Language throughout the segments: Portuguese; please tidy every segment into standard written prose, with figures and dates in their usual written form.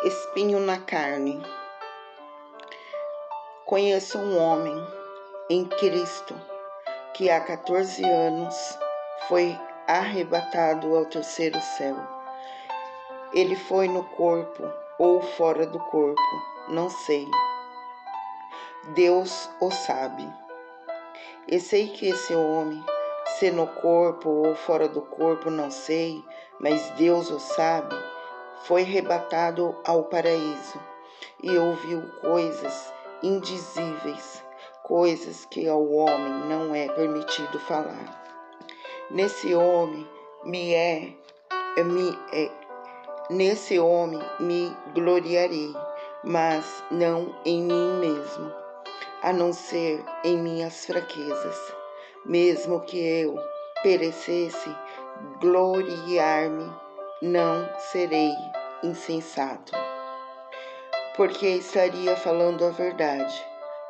Espinho na carne. Conheço um homem em Cristo que há 14 anos foi arrebatado ao terceiro céu. Ele foi no corpo ou fora do corpo, não sei. Deus o sabe. E sei que esse homem, se no corpo ou fora do corpo, não sei, mas Deus o sabe, foi arrebatado ao paraíso e ouviu coisas indizíveis, coisas que ao homem não é permitido falar. Nesse homem me gloriarei, mas não em mim mesmo, a não ser em minhas fraquezas. Mesmo que eu perecesse, gloriar-me não serei insensato, porque estaria falando a verdade.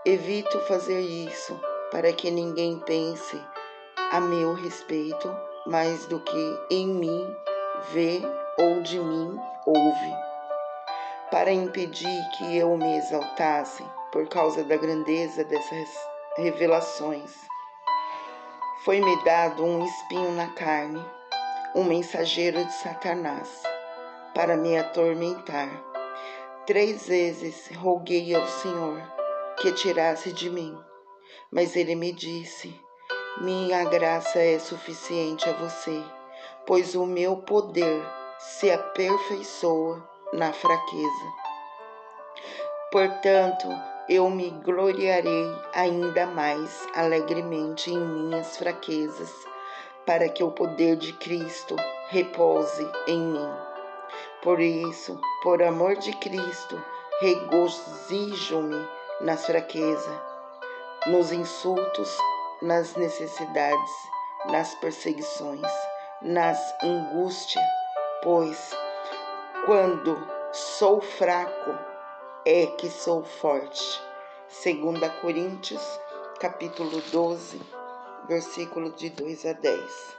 Evito fazer isso para que ninguém pense a meu respeito mais do que em mim vê ou de mim ouve, para impedir que eu me exaltasse por causa da grandeza dessas revelações. Foi-me dado um espinho na carne, um mensageiro de Satanás, para me atormentar. 3 vezes roguei ao Senhor que tirasse de mim, mas ele me disse: minha graça é suficiente a você, pois o meu poder se aperfeiçoa na fraqueza. Portanto, eu me gloriarei ainda mais alegremente em minhas fraquezas, para que o poder de Cristo repouse em mim. Por isso, por amor de Cristo, regozijo-me nas fraquezas, nos insultos, nas necessidades, nas perseguições, nas angústias, pois quando sou fraco é que sou forte. 2 Coríntios, capítulo 12, versículo de 2 a 10.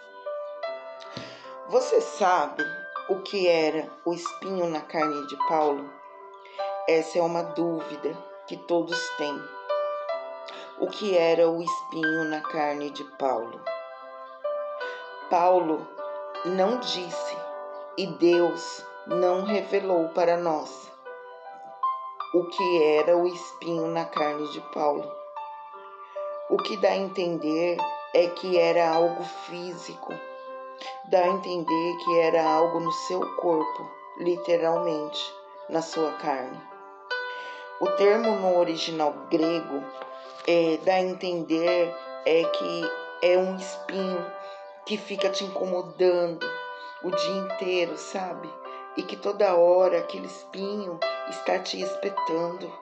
Você sabe o que era o espinho na carne de Paulo? Essa é uma dúvida que todos têm. O que era o espinho na carne de Paulo? Paulo não disse e Deus não revelou para nós o que era o espinho na carne de Paulo. O que dá a entender é que era algo físico, dá a entender que era algo no seu corpo, literalmente, na sua carne. O termo no original grego dá a entender que é um espinho que fica te incomodando o dia inteiro, sabe? E que toda hora aquele espinho está te espetando.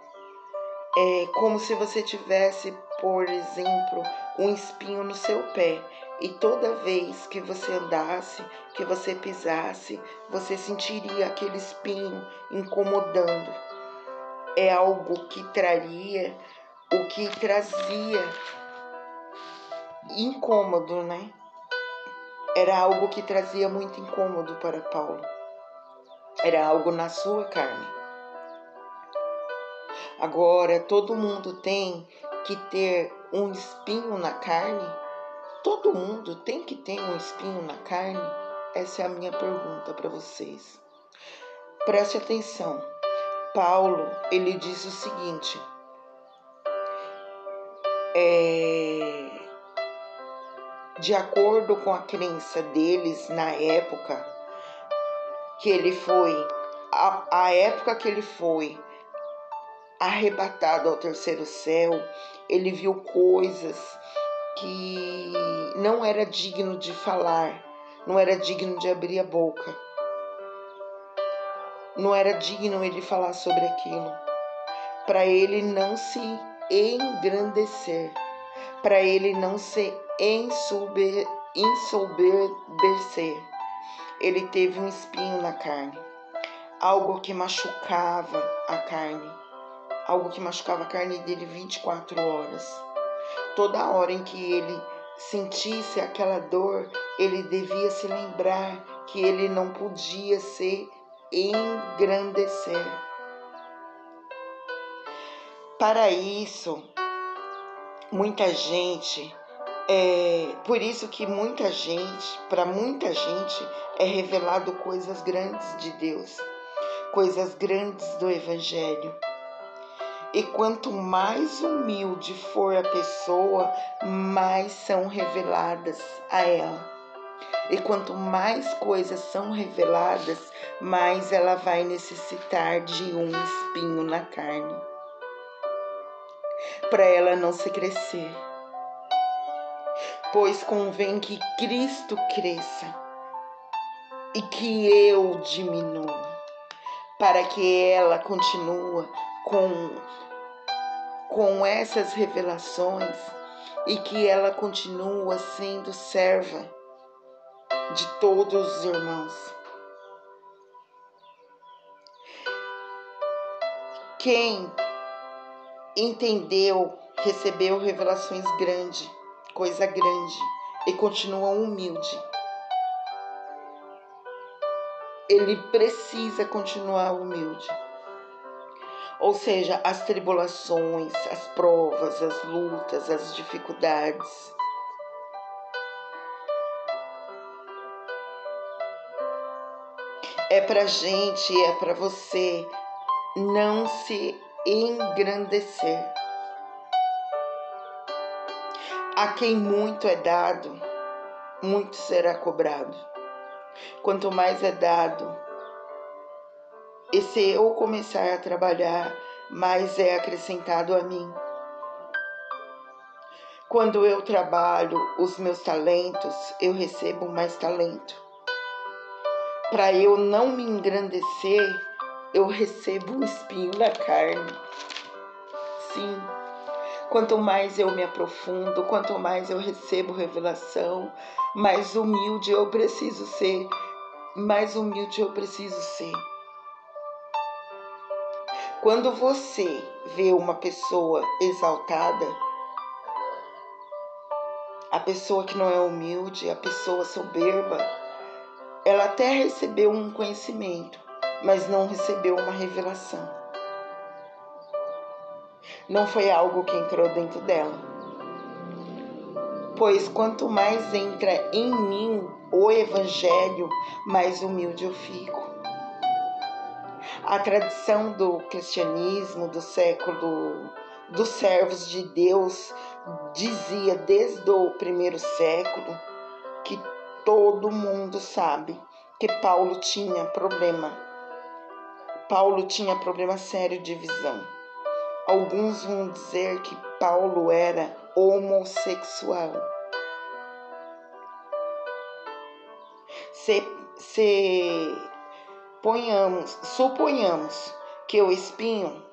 É como se você tivesse, por exemplo, um espinho no seu pé e toda vez que você andasse, que você pisasse, você sentiria aquele espinho incomodando. É algo que trazia incômodo, né? Era algo que trazia muito incômodo para Paulo. Era algo na sua carne. Agora, todo mundo tem que ter um espinho na carne? Todo mundo tem que ter um espinho na carne? Essa é a minha pergunta para vocês. Preste atenção. Paulo, ele diz o seguinte: de acordo com a crença deles na época que ele foi, a época que ele foi arrebatado ao terceiro céu, ele viu coisas que não era digno de falar, não era digno de abrir a boca, não era digno ele falar sobre aquilo, para ele não se engrandecer, para ele não se ensoberbecer. Ele teve um espinho na carne, algo que machucava a carne, algo que machucava a carne dele 24 horas. Toda hora em que ele sentisse aquela dor, ele devia se lembrar que ele não podia ser engrandecer. Para isso, muita gente, por isso que para muita gente é revelado coisas grandes de Deus, coisas grandes do Evangelho. E quanto mais humilde for a pessoa, mais são reveladas a ela. E quanto mais coisas são reveladas, mais ela vai necessitar de um espinho na carne, para ela não se crescer. Pois convém que Cristo cresça e que eu diminua, para que ela continue com essas revelações e que ela continue sendo serva de todos os irmãos. Quem entendeu, recebeu revelações grandes, coisa grande, e continua humilde. Ele precisa continuar humilde. Ou seja, as tribulações, as provas, as lutas, as dificuldades. É pra gente, é pra você não se engrandecer. A quem muito é dado, muito será cobrado. Quanto mais é dado, e se eu começar a trabalhar, mais é acrescentado a mim. Quando eu trabalho os meus talentos, eu recebo mais talento. Para eu não me engrandecer, eu recebo um espinho na carne. Sim, quanto mais eu me aprofundo, quanto mais eu recebo revelação, mais humilde eu preciso ser. Mais humilde eu preciso ser. Quando você vê uma pessoa exaltada, a pessoa que não é humilde, a pessoa soberba, ela até recebeu um conhecimento, mas não recebeu uma revelação. Não foi algo que entrou dentro dela. Pois quanto mais entra em mim o Evangelho, mais humilde eu fico. A tradição do cristianismo do século dos servos de Deus dizia desde o primeiro século que todo mundo sabe que Paulo tinha problema. Paulo tinha problema sério de visão. Alguns vão dizer que Paulo era homossexual. Suponhamos que o espinho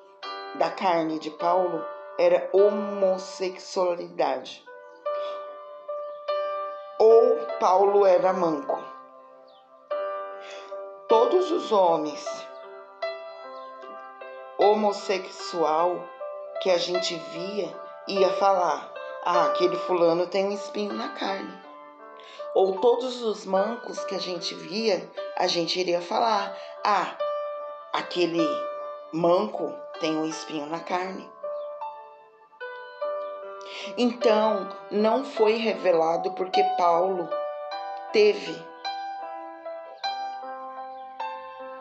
da carne de Paulo era homossexualidade. Ou Paulo era manco. Todos os homens homossexual que a gente via ia falar: aquele fulano tem um espinho na carne. Ou todos os mancos que a gente via, a gente iria falar: aquele manco tem um espinho na carne. Então, não foi revelado porque Paulo teve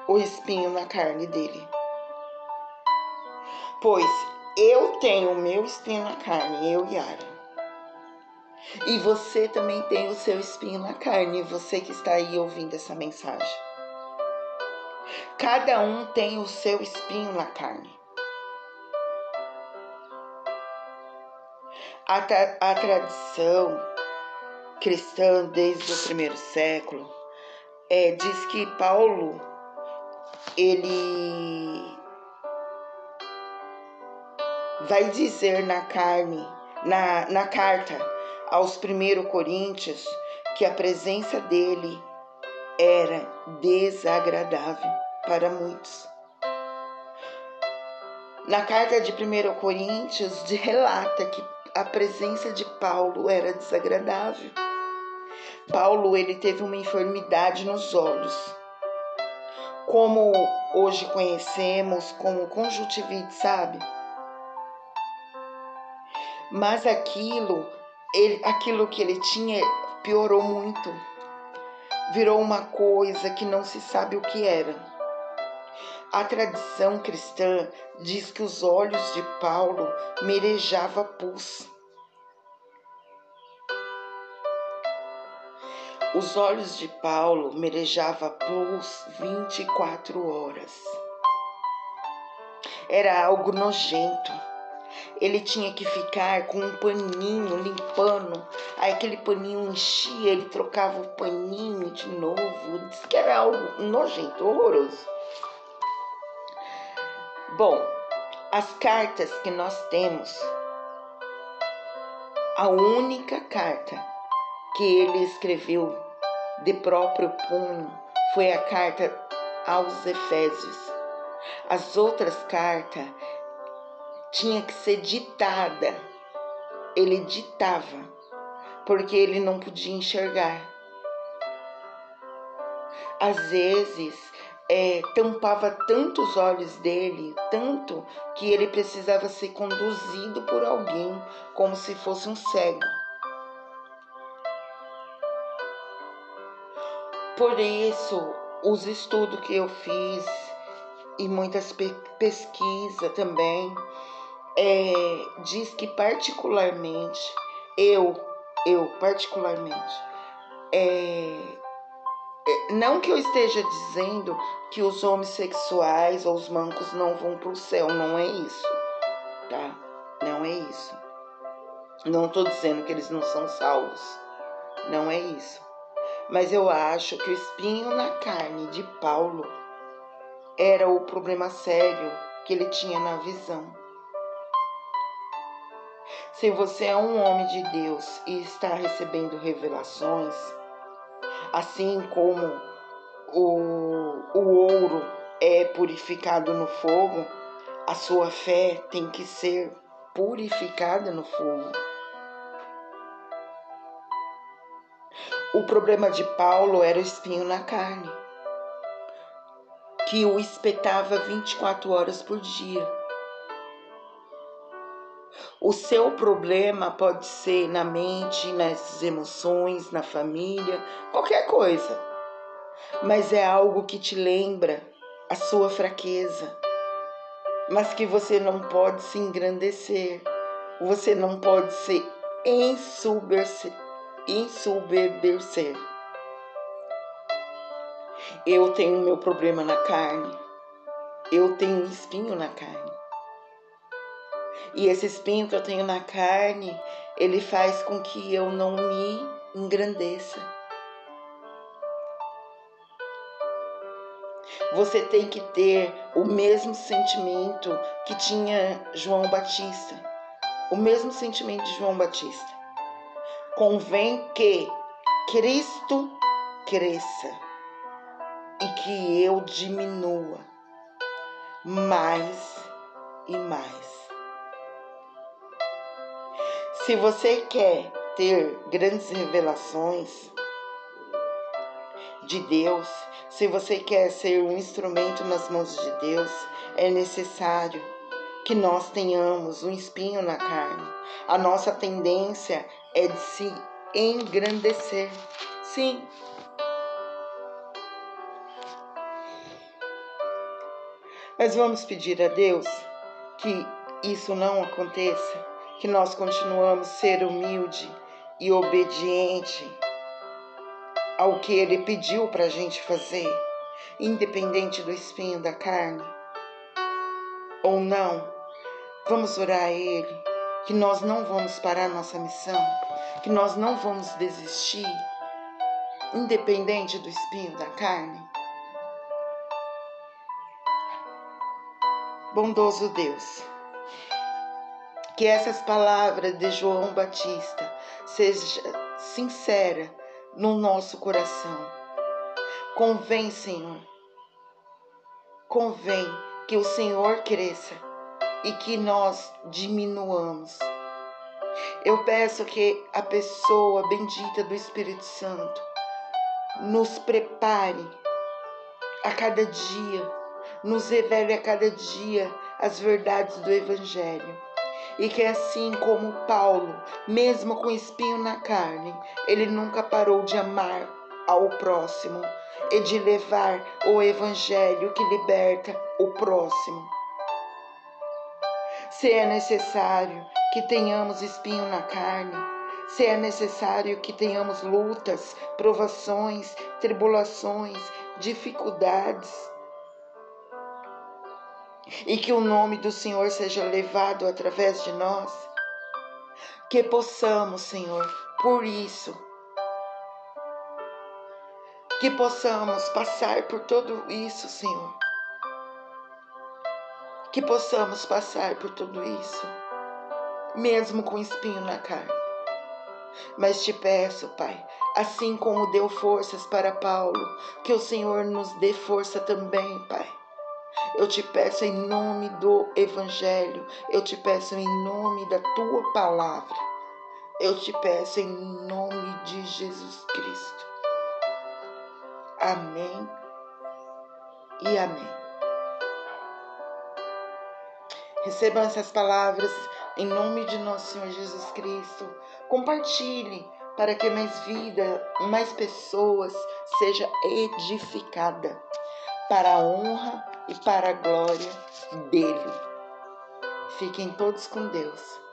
o espinho na carne dele. Pois eu tenho o meu espinho na carne, eu, Yara. E você também tem o seu espinho na carne, você que está aí ouvindo essa mensagem. Cada um tem o seu espinho na carne. A tradição cristã desde o primeiro século diz que Paulo, ele vai dizer na carta aos 1 Coríntios que a presença dele era desagradável para muitos. Na carta de 1 Coríntios relata que a presença de Paulo era desagradável. Paulo, ele teve uma enfermidade nos olhos. como hoje conhecemos como conjuntivite, sabe? Mas aquilo que ele tinha piorou muito. Virou uma coisa que não se sabe o que era. A tradição cristã diz que os olhos de Paulo merejavam pus. Os olhos de Paulo merejavam pus 24 horas. Era algo nojento. Ele tinha que ficar com um paninho limpando. Aí aquele paninho enchia, ele trocava o paninho de novo. Diz que era algo nojento, horroroso. Bom, as cartas que nós temos, a única carta que ele escreveu de próprio punho foi a carta aos Efésios. As outras cartas tinha que ser ditada. Ele ditava, porque ele não podia enxergar. Às vezes, tampava tanto os olhos dele, tanto que ele precisava ser conduzido por alguém, como se fosse um cego. Por isso, os estudos que eu fiz e muitas pesquisas também, diz que particularmente, eu particularmente, não que eu esteja dizendo que os homossexuais ou os mancos não vão para o céu, não é isso, tá? Não é isso. Não estou dizendo que eles não são salvos, não é isso. Mas eu acho que o espinho na carne de Paulo era o problema sério que ele tinha na visão. Se você é um homem de Deus e está recebendo revelações, assim como o ouro é purificado no fogo, a sua fé tem que ser purificada no fogo. O problema de Paulo era o espinho na carne, que o espetava 24 horas por dia. O seu problema pode ser na mente, nas emoções, na família, qualquer coisa. Mas é algo que te lembra a sua fraqueza. Mas que você não pode se engrandecer. Você não pode se ensoberbecer. Eu tenho meu problema na carne. Eu tenho um espinho na carne. E esse espinho que eu tenho na carne, ele faz com que eu não me engrandeça. Você tem que ter o mesmo sentimento que tinha João Batista. O mesmo sentimento de João Batista. Convém que Cristo cresça e que eu diminua mais e mais. Se você quer ter grandes revelações de Deus, se você quer ser um instrumento nas mãos de Deus, é necessário que nós tenhamos um espinho na carne. A nossa tendência é de se engrandecer. Sim. Mas vamos pedir a Deus que isso não aconteça, que nós continuamos a ser humilde e obediente ao que Ele pediu para a gente fazer, independente do espinho da carne ou não. Vamos orar a Ele, que nós não vamos parar nossa missão, que nós não vamos desistir, independente do espinho da carne. Bondoso Deus, que essas palavras de João Batista sejam sinceras no nosso coração. Convém, Senhor, convém que o Senhor cresça e que nós diminuamos. Eu peço que a pessoa bendita do Espírito Santo nos prepare a cada dia, nos revele a cada dia as verdades do Evangelho. E que assim como Paulo, mesmo com espinho na carne, ele nunca parou de amar ao próximo e de levar o Evangelho que liberta o próximo. Se é necessário que tenhamos espinho na carne, se é necessário que tenhamos lutas, provações, tribulações, dificuldades, e que o nome do Senhor seja levado através de nós, que possamos, Senhor, por isso, que possamos passar por tudo isso, Senhor, que possamos passar por tudo isso, mesmo com espinho na carne. Mas te peço, Pai, assim como deu forças para Paulo, que o Senhor nos dê força também, Pai. Eu te peço em nome do Evangelho, eu te peço em nome da Tua Palavra, eu te peço em nome de Jesus Cristo. Amém e amém. Recebam essas palavras em nome de nosso Senhor Jesus Cristo. Compartilhe para que mais vida, mais pessoas seja edificada para a honra e para a glória dele. Fiquem todos com Deus.